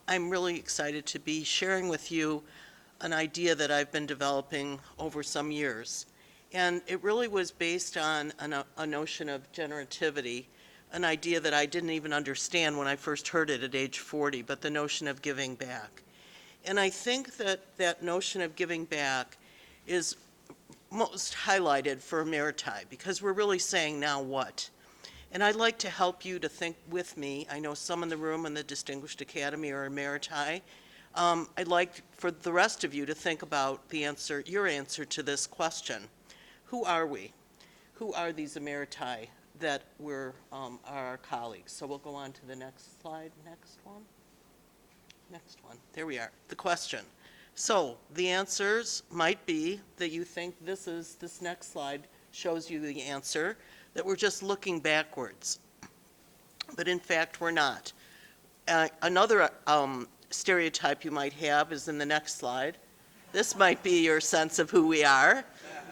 I'm really excited to be sharing with you an idea that I've been developing over some years. And it really was based on a notion of generativity, an idea that I didn't even understand when I first heard it at age 40, but the notion of giving back. And I think that that notion of giving back is most highlighted for Emeriti, because we're really saying, now what? And I'd like to help you to think with me. I know some in the room in the Distinguished Academy are Emeriti. I'd like for the rest of you to think about your answer to this question. Who are we? Who are these Emeriti that are our colleagues? So we'll go on to the next slide. Next one. Next one. There we are. The question. So the answers might be that you think this next slide shows you the answer, that we're just looking backwards. But in fact, we're not. Another stereotype you might have is in the next slide. This might be your sense of who we are.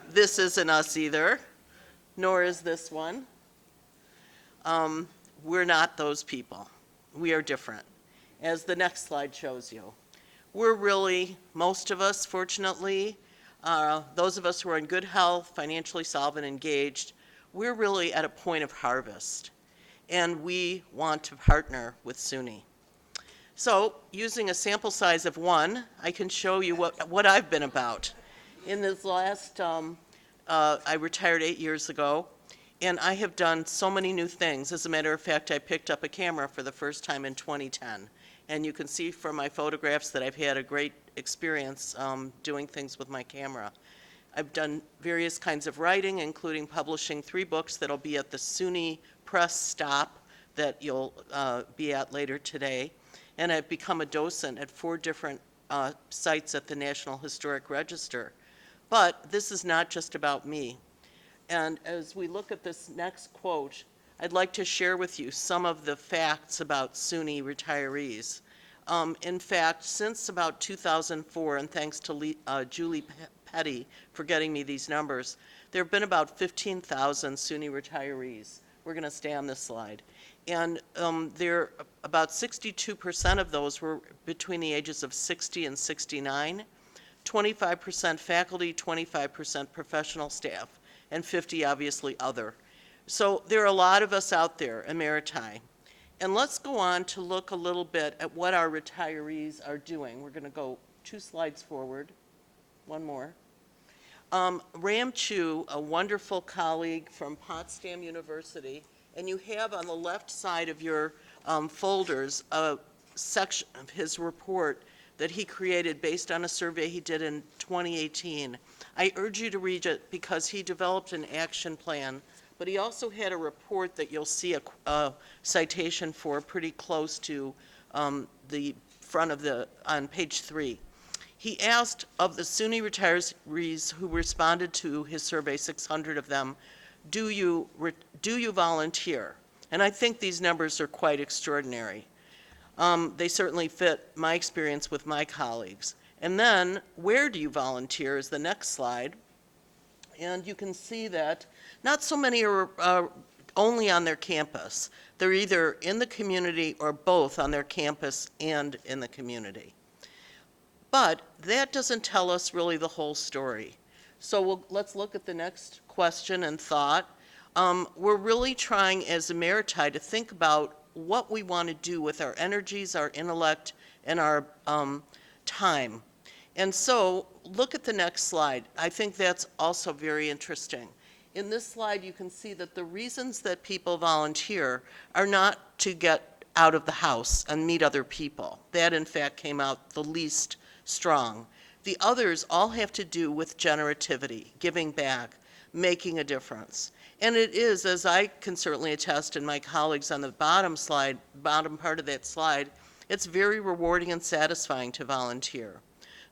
This isn't us either, nor is this one. We're not those people. We are different, as the next slide shows you. We're really, most of us, fortunately, those of us who are in good health, financially solvent, engaged, we're really at a point of harvest, and we want to partner with SUNY. So, using a sample size of 1, I can show you what I've been about. In this last, I retired 8 years ago, and I have done so many new things. As a matter of fact, I picked up a camera for the first time in 2010. And you can see from my photographs that I've had a great experience doing things with my camera. I've done various kinds of writing, including publishing 3 books that'll be at the SUNY press stop that you'll be at later today. And I've become a docent at 4 different sites at the National Historic Register. But this is not just about me. And as we look at this next quote, I'd like to share with you some of the facts about SUNY retirees. In fact, since about 2004, and thanks to Julie Petty for getting me these numbers, there have been about 15,000 SUNY retirees. We're going to stay on this slide. And about 62% of those were between the ages of 60 and 69, 25% faculty, 25% professional staff, and 50 obviously other. So there are a lot of us out there, Emeriti. And let's go on to look a little bit at what our retirees are doing. We're going to go 2 slides forward. One more. Ram Chu, a wonderful colleague from Potsdam University, and you have on the left side of your folders a section of his report that he created based on a survey he did in 2018. I urge you to read it because he developed an action plan, but he also had a report that you'll see a citation for pretty close to the front of on page 3. He asked of the SUNY retirees who responded to his survey, 600 of them, do you volunteer? And I think these numbers are quite extraordinary. They certainly fit my experience with my colleagues. And then, where do you volunteer is the next slide. And you can see that not so many are only on their campus. They're either in the community or both on their campus and in the community. But that doesn't tell us really the whole story. So let's look at the next question and thought. We're really trying as Emeriti to think about what we want to do with our energies, our intellect, and our time. And so look at the next slide. I think that's also very interesting. In this slide, you can see that the reasons that people volunteer are not to get out of the house and meet other people. That, in fact, came out the least strong. The others all have to do with generativity, giving back, making a difference. And it is, as I can certainly attest, and my colleagues on the bottom part of that slide, it's very rewarding and satisfying to volunteer.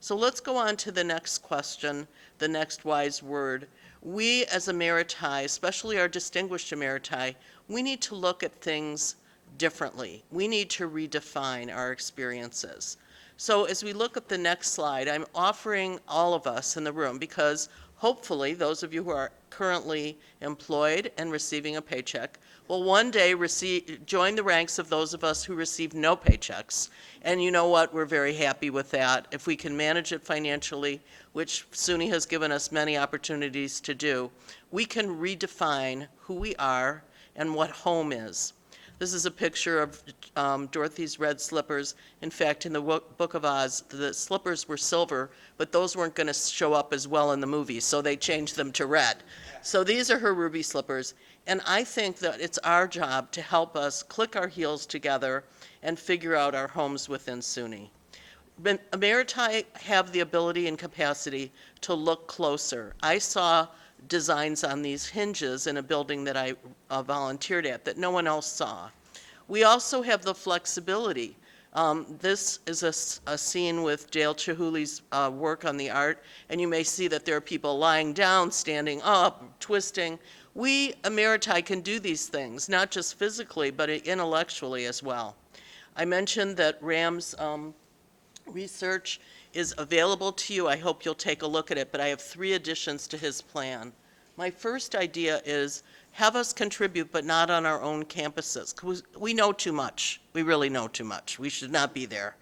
So let's go on to the next question, the next wise word. We as Emeriti, especially our distinguished Emeriti, we need to look at things differently. We need to redefine our experiences. So as we look at the next slide, I'm offering all of us in the room, because hopefully, those of you who are currently employed and receiving a paycheck will one day join the ranks of those of us who receive no paychecks. And you know what? We're very happy with that. If we can manage it financially, which SUNY has given us many opportunities to do, we can redefine who we are and what home is. This is a picture of Dorothy's red slippers. In fact, in the Book of Oz, the slippers were silver, but those weren't going to show up as well in the movie, so they changed them to red. So these are her ruby slippers, and I think that it's our job to help us click our heels together and figure out our homes within SUNY. Emeriti have the ability and capacity to look closer. I saw designs on these hinges in a building that I volunteered at that no one else saw. We also have the flexibility. This is a scene with Dale Chihuly's work on the art, and you may see that there are people lying down, standing up, twisting. We, Emeriti, can do these things, not just physically, but intellectually as well. I mentioned that Ram's research is available to you. I hope you'll take a look at it, but I have 3 additions to his plan. My first idea is have us contribute, but not on our own campuses, because we know too much. We really know too much. We should not be there.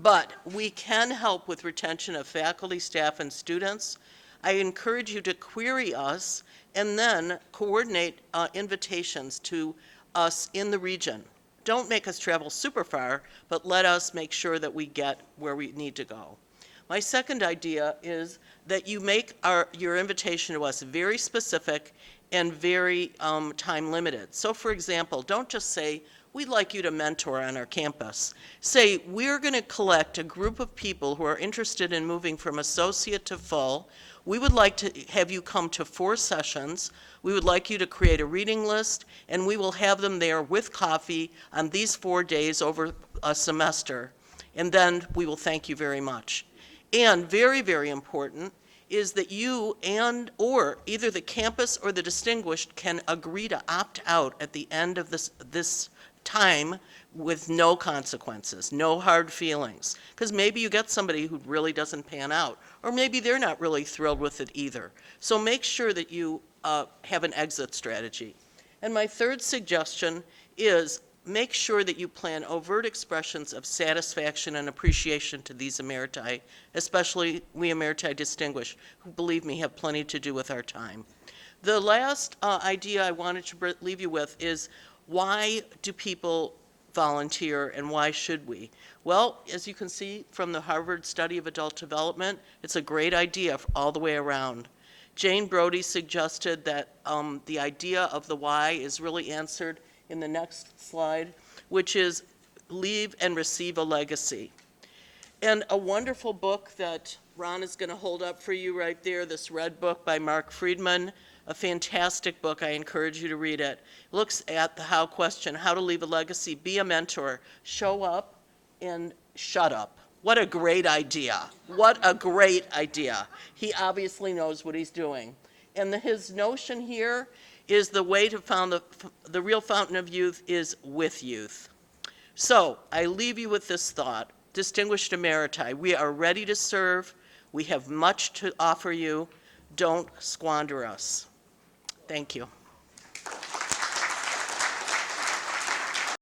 But we can help with retention of faculty, staff, and students. I encourage you to query us and then coordinate invitations to us in the region. Don't make us travel super far, but let us make sure that we get where we need to go. My second idea is that you make your invitation to us very specific and very time limited. So for example, don't just say, we'd like you to mentor on our campus. Say, we're going to collect a group of people who are interested in moving from associate to full. We would like to have you come to 4 sessions. We would like you to create a reading list, and we will have them there with coffee on these 4 days over a semester. And then we will thank you very much. And very, very important is that you or either the campus or the distinguished can agree to opt out at the end of this time with no consequences, no hard feelings. Because maybe you get somebody who really doesn't pan out, or maybe they're not really thrilled with it either. So make sure that you have an exit strategy. And my third suggestion is make sure that you plan overt expressions of satisfaction and appreciation to these Emeriti, especially we Emeriti Distinguished, who, believe me, have plenty to do with our time. The last idea I wanted to leave you with is, why do people volunteer and why should we? Well, as you can see from the Harvard Study of Adult Development, it's a great idea all the way around. Jane Brody suggested that the idea of the why is really answered in the next slide, which is leave and receive a legacy. And a wonderful book that Ron is going to hold up for you right there, this red book by Mark Friedman, a fantastic book. I encourage you to read it. Looks at the how question, how to leave a legacy, be a mentor, show up and shut up. What a great idea. What a great idea. He obviously knows what he's doing. And his notion here is the way to found the real fountain of youth is with youth. So I leave you with this thought. Distinguished Emeriti, we are ready to serve. We have much to offer you. Don't squander us. Thank you.